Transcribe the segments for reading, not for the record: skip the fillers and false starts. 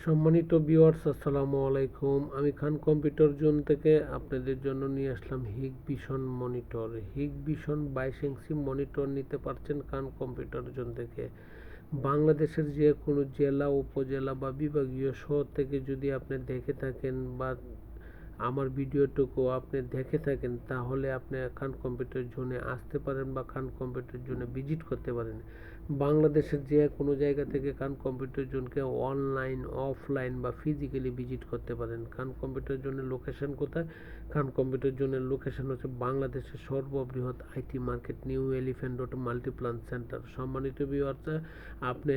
সম্মানিত ভিউয়ার্স, আসসালামু আলাইকুম। আমি খান কম্পিউটার জোন থেকে আপনাদের জন্য নিয়ে আসলাম Hikvision monitor. Hikvision 22 inch monitor নিতে পারছেন খান কম্পিউটার জোন থেকে। বাংলাদেশের যে কোনো জেলা, উপজেলা বা বিভাগীয় শহর থেকে যদি আপনি দেখে থাকেন বা আমার ভিডিওটুকু আপনি দেখে থাকেন, তাহলে আপনি খান কম্পিউটার জোনে আসতে পারেন বা খান কম্পিউটার জোনে ভিজিট করতে পারেন। বাংলাদেশের যে কোনো জায়গা থেকে খান কম্পিউটার জোনকে অনলাইন, অফলাইন বা ফিজিক্যালি ভিজিট করতে পারেন। খান কম্পিউটার জোনের লোকেশন কোথায়? খান কম্পিউটার জোনের লোকেশন হচ্ছে বাংলাদেশের সর্ববৃহৎ IT market, new elephant road, Multiplan centre. সম্মানিত ভিউয়ার্স, আপনি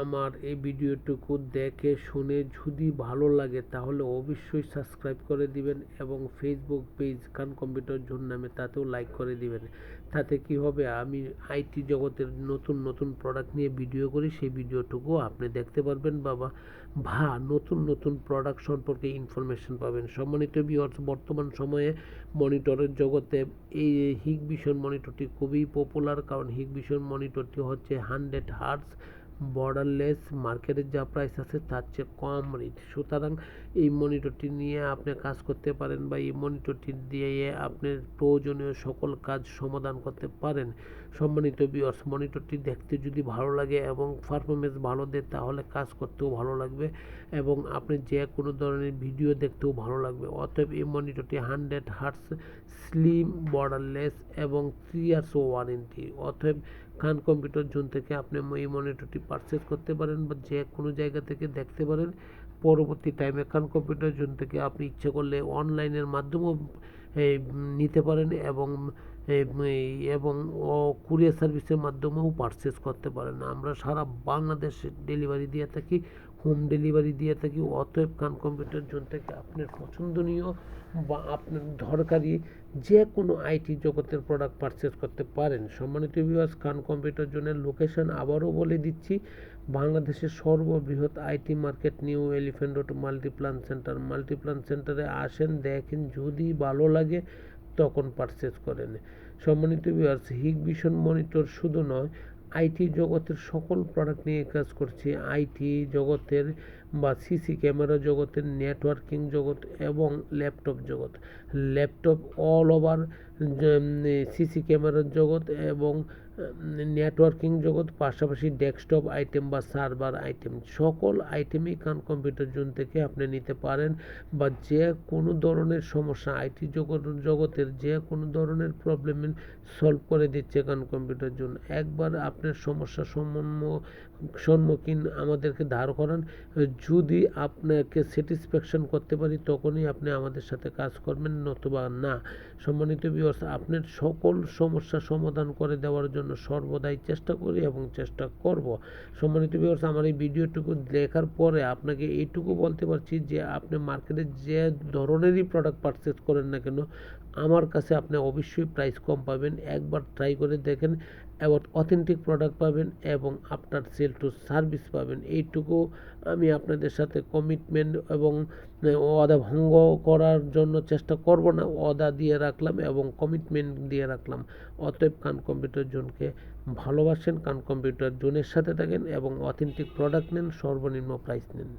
আমার এই ভিডিওটুকু দেখে শুনে যদি ভালো লাগে তাহলে অবশ্যই সাবস্ক্রাইব করে দিবেন এবং ফেসবুক পেজ খান কম্পিউটার জোন নামে তাতেও লাইক করে দিবেন। তাতে কি হবে, আমি আইটি জগতের নতুন নতুন প্রোডাক্ট নিয়ে ভিডিও করি, সেই ভিডিওটুকু আপনি দেখতে পারবেন বা নতুন নতুন প্রোডাক্ট সম্পর্কে ইনফরমেশন পাবেন। সম্মানিত ভিউয়ার্স, বর্তমান সময়ে মনিটরের জগতে এই হিগভিশন মনিটরটি খুবই পপুলার, কারণ হিগভিশন মনিটরটি হচ্ছে 100 হার্টজ বর্ডারলেস, মার্কেটের যা প্রাইস আছে তার চেয়ে কম রেট। সুতরাং এই মনিটরটি নিয়ে আপনি কাজ করতে পারেন বা এই মনিটরটি দিয়ে আপনার প্রয়োজনীয় সকল কাজ সমাধান করতে পারেন। সম্মানিত ভিউয়ার্স, মনিটরটি দেখতে যদি ভালো লাগে এবং পারফরমেন্স ভালো দেয় তাহলে কাজ করতেও ভালো লাগবে এবং আপনি যে কোনো ধরনের ভিডিও দেখতেও ভালো লাগবে। অতএব এই মনিটরটি 100 হার্টজ, স্লিম, বর্ডারলেস এবং 3 ইয়ার্স ওয়ারেন্টি। অতএব খান কম্পিউটার জোন থেকে আপনি এই মনিটরটি পারচেজ করতে পারেন বা যে কোনো জায়গা থেকে দেখতে পারেন। পরবর্তী টাইমে খান কম্পিউটার জোন থেকে আপনি ইচ্ছে করলে অনলাইনের মাধ্যমেও নিতে পারেন এবং কুরিয়ার সার্ভিসের মাধ্যমেও পারচেজ করতে পারেন। আমরা সারা বাংলাদেশে ডেলিভারি দিয়ে থাকি, হোম ডেলিভারি দিয়ে থাকি। অতএব খান কম্পিউটার জোন থেকে আপনার পছন্দনীয় বা আপনার দরকারি যে কোনো আইটি জগতের প্রোডাক্ট পারচেজ করতে পারেন। সম্মানিত ভিউয়ার্স, খান কম্পিউটার জোনের লোকেশন আবারও বলে দিচ্ছি, বাংলাদেশের সর্ববৃহৎ IT market, new elephant road, Multiplan centre. Multiplan সেন্টারে আসেন, দেখেন, যদি ভালো লাগে তখন পারচেজ করেন। সম্মানিত ভিউয়ার্স, হিগভিশন মনিটর শুধু নয়, আইটি জগতের সকল প্রোডাক্ট নিয়ে কাজ করছি। আইটি জগতের বা সিসি ক্যামেরা জগতের, নেটওয়ার্কিং জগৎ এবং ল্যাপটপ জগৎ। ল্যাপটপ অল ওভার, সিসি ক্যামেরার জগৎ এবং নেটওয়ার্কিং জগৎ, পাশাপাশি ডেস্কটপ আইটেম বা সার্ভার আইটেম, সকল আইটেমই খান কম্পিউটার জোন থেকে আপনি নিতে পারেন। বা যে কোনো ধরনের সমস্যা, আইটি জগতের যে কোনো ধরনের প্রবলেম সলভ করে দিচ্ছে খান কম্পিউটার জোন। একবার আপনার সমস্যার সম্মুখীন আমাদেরকে ধার করান, যদি আপনাকে স্যাটিসফ্যাকশন করতে পারি তখনই আপনি আমাদের সাথে কাজ করবেন, নতুবা না। সম্মানিত ভিউয়ার্স, আপনার সকল সমস্যা সমাধান করে দেওয়ার জন্য সর্বদাই চেষ্টা করি এবং চেষ্টা করব। সম্মানিত ভিউয়ার্স, আমার এই ভিডিওটুকু দেখার পরে আপনাকে এইটুকু বলতে পারছি যে আপনি মার্কেটে যে ধরনেরই প্রোডাক্ট পারচেজ করেন না কেন, আমার কাছে আপনি অবশ্যই প্রাইস কম পাবেন। একবার ট্রাই করে দেখেন এবং অথেন্টিক প্রোডাক্ট পাবেন এবং আফটার সেল টু সার্ভিস পাবেন। এইটুকু আমি আপনাদের সাথে কমিটমেন্ট এবং ওয়াদা ভঙ্গ করার জন্য চেষ্টা করব না, ওয়াদা দিয়ে রাখলাম এবং কমিটমেন্ট দিয়ে রাখলাম। অতএব খান কম্পিউটার জোনকে ভালোবাসেন, খান কম্পিউটার জোনের সাথে থাকেন এবং অথেন্টিক প্রোডাক্ট নেন, সর্বনিম্ন প্রাইস নেন।